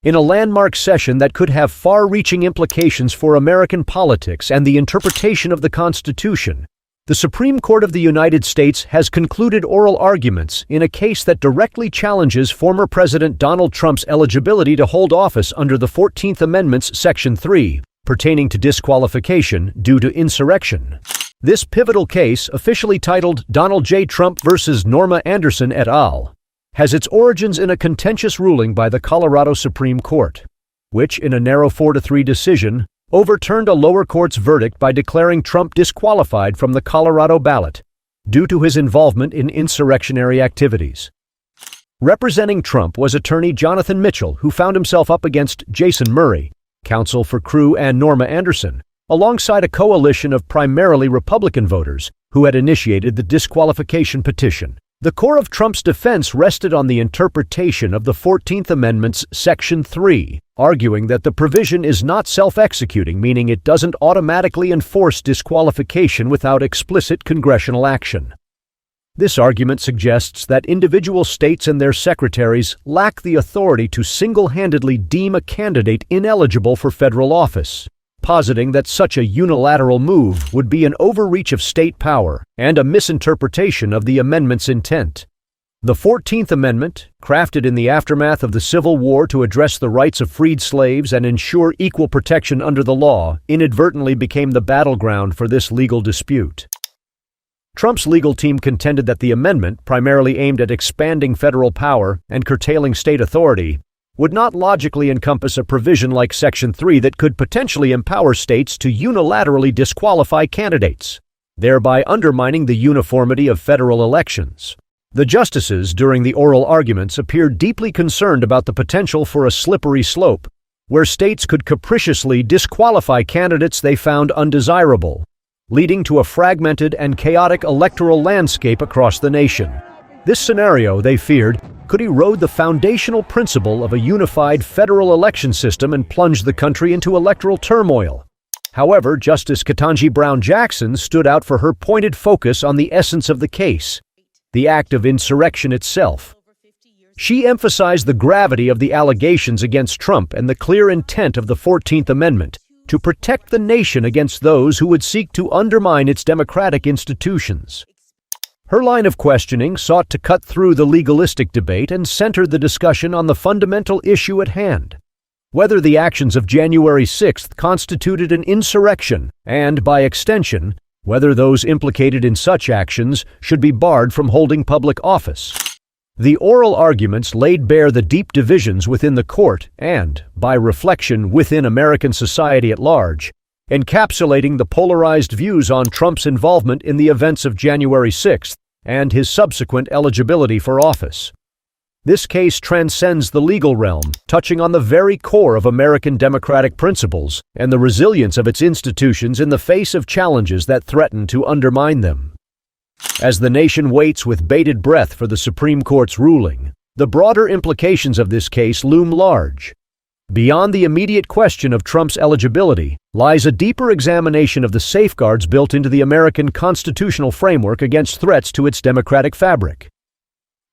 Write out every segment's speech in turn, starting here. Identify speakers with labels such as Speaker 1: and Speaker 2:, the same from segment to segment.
Speaker 1: In a landmark session that could have far-reaching implications for American politics and the interpretation of the Constitution, the Supreme Court of the United States has concluded oral arguments in a case that directly challenges former President Donald Trump's eligibility to hold office under the 14th Amendment's Section 3, pertaining to disqualification due to insurrection. This pivotal case, officially titled Donald J. Trump versus Norma Anderson et al., has its origins in a contentious ruling by the Colorado Supreme Court, which, in a narrow 4-3 decision, overturned a lower court's verdict by declaring Trump disqualified from the Colorado ballot due to his involvement in insurrectionary activities. Representing Trump was attorney Jonathan Mitchell, who found himself up against Jason Murray, counsel for Crew and Norma Anderson, alongside a coalition of primarily Republican voters who had initiated the disqualification petition. The core of Trump's defense rested on the interpretation of the 14th Amendment's Section 3, arguing that the provision is not self-executing, meaning it doesn't automatically enforce disqualification without explicit congressional action. This argument suggests that individual states and their secretaries lack the authority to single-handedly deem a candidate ineligible for federal office, positing that such a unilateral move would be an overreach of state power and a misinterpretation of the amendment's intent. The 14th Amendment, crafted in the aftermath of the Civil War to address the rights of freed slaves and ensure equal protection under the law, inadvertently became the battleground for this legal dispute. Trump's legal team contended that the amendment, primarily aimed at expanding federal power and curtailing state authority, would not logically encompass a provision like Section 3 that could potentially empower states to unilaterally disqualify candidates, thereby undermining the uniformity of federal elections. The justices, during the oral arguments, appeared deeply concerned about the potential for a slippery slope, where states could capriciously disqualify candidates they found undesirable, leading to a fragmented and chaotic electoral landscape across the nation. This scenario, they feared, could erode the foundational principle of a unified federal election system and plunge the country into electoral turmoil. However, Justice Ketanji Brown Jackson stood out for her pointed focus on the essence of the case, the act of insurrection itself. She emphasized the gravity of the allegations against Trump and the clear intent of the 14th Amendment to protect the nation against those who would seek to undermine its democratic institutions. Her line of questioning sought to cut through the legalistic debate and centered the discussion on the fundamental issue at hand: whether the actions of January 6th constituted an insurrection and, by extension, whether those implicated in such actions should be barred from holding public office. The oral arguments laid bare the deep divisions within the court and, by reflection, within American society at large, encapsulating the polarized views on Trump's involvement in the events of January 6th and his subsequent eligibility for office. This case transcends the legal realm, touching on the very core of American democratic principles and the resilience of its institutions in the face of challenges that threaten to undermine them. As the nation waits with bated breath for the Supreme Court's ruling, the broader implications of this case loom large. Beyond the immediate question of Trump's eligibility lies a deeper examination of the safeguards built into the American constitutional framework against threats to its democratic fabric.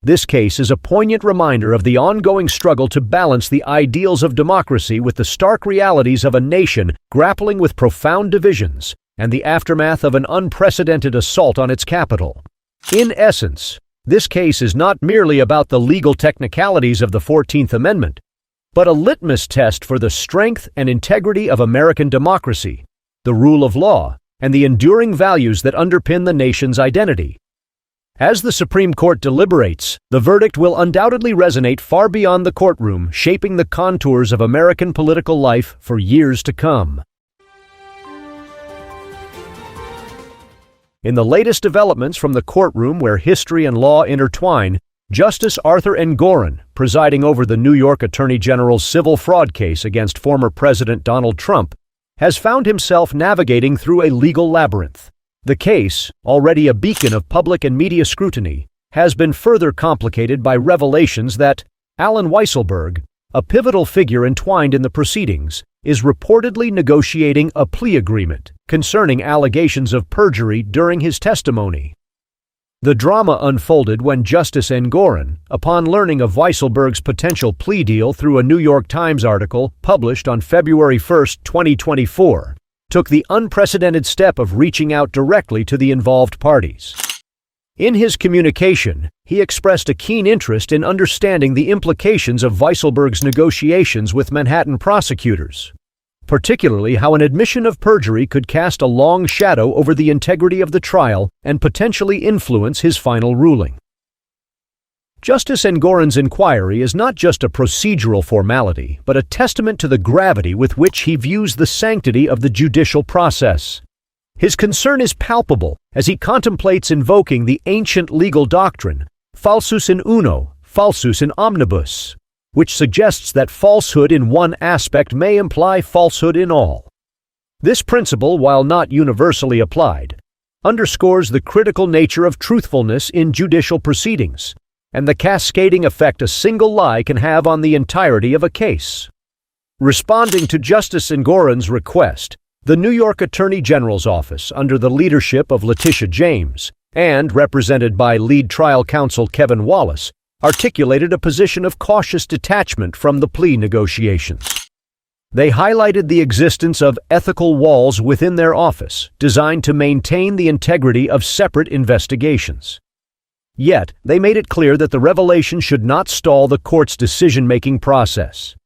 Speaker 1: This case is a poignant reminder of the ongoing struggle to balance the ideals of democracy with the stark realities of a nation grappling with profound divisions and the aftermath of an unprecedented assault on its capital. In essence, this case is not merely about the legal technicalities of the 14th Amendment, but a litmus test for the strength and integrity of American democracy, the rule of law, and the enduring values that underpin the nation's identity. As the Supreme Court deliberates, the verdict will undoubtedly resonate far beyond the courtroom, shaping the contours of American political life for years to come. In the latest developments from the courtroom where history and law intertwine, Justice Arthur Engoron, presiding over the New York Attorney General's civil fraud case against former President Donald Trump, has found himself navigating through a legal labyrinth. The case, already a beacon of public and media scrutiny, has been further complicated by revelations that Allen Weisselberg, a pivotal figure entwined in the proceedings, is reportedly negotiating a plea agreement concerning allegations of perjury during his testimony. The drama unfolded when Justice Engoron, upon learning of Weisselberg's potential plea deal through a New York Times article published on February 1, 2024, took the unprecedented step of reaching out directly to the involved parties. In his communication, he expressed a keen interest in understanding the implications of Weisselberg's negotiations with Manhattan prosecutors, particularly how an admission of perjury could cast a long shadow over the integrity of the trial and potentially influence his final ruling. Justice Engoron's inquiry is not just a procedural formality, but a testament to the gravity with which he views the sanctity of the judicial process. His concern is palpable as he contemplates invoking the ancient legal doctrine, falsus in uno, falsus in omnibus, which suggests that falsehood in one aspect may imply falsehood in all. This principle, while not universally applied, underscores the critical nature of truthfulness in judicial proceedings and the cascading effect a single lie can have on the entirety of a case. Responding to Justice Engoron's request, the New York Attorney General's Office, under the leadership of Letitia James and represented by lead trial counsel Kevin Wallace, articulated a position of cautious detachment from the plea negotiations. They highlighted the existence of ethical walls within their office designed to maintain the integrity of separate investigations. Yet, they made it clear that the revelation should not stall the court's decision-making process.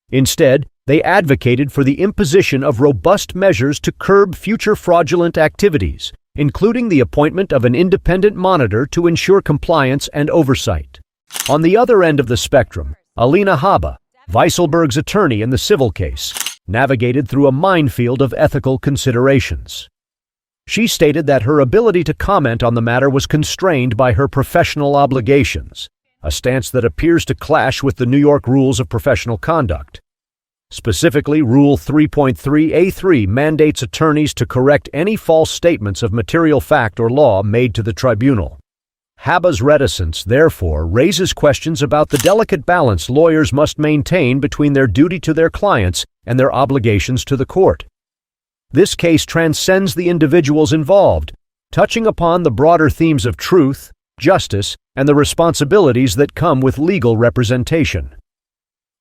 Speaker 1: Instead, they advocated for the imposition of robust measures to curb future fraudulent activities, including the appointment of an independent monitor to ensure compliance and oversight. On the other end of the spectrum, Alina Habba, Weisselberg's attorney in the civil case, navigated through a minefield of ethical considerations. She stated that her ability to comment on the matter was constrained by her professional obligations, a stance that appears to clash with the New York Rules of Professional Conduct. Specifically, Rule 3.3A3 mandates attorneys to correct any false statements of material fact or law made to the tribunal. Habba's reticence, therefore, raises questions about the delicate balance lawyers must maintain between their duty to their clients and their obligations to the court. This case transcends the individuals involved, touching upon the broader themes of truth, justice, and the responsibilities that come with legal representation.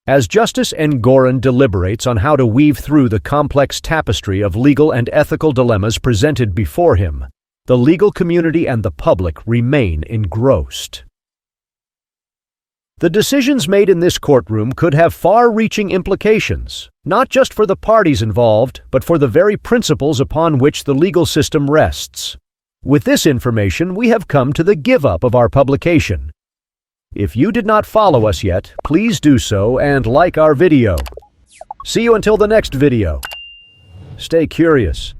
Speaker 1: As Justice Engoron deliberates on how to weave through the complex tapestry of legal and ethical dilemmas presented before him, the legal community and the public remain engrossed. The decisions made in this courtroom could have far-reaching implications, not just for the parties involved, but for the very principles upon which the legal system rests. With this information, we have come to the give-up of our publication. If you did not follow us yet, please do so and like our video. See you until the next video. Stay curious.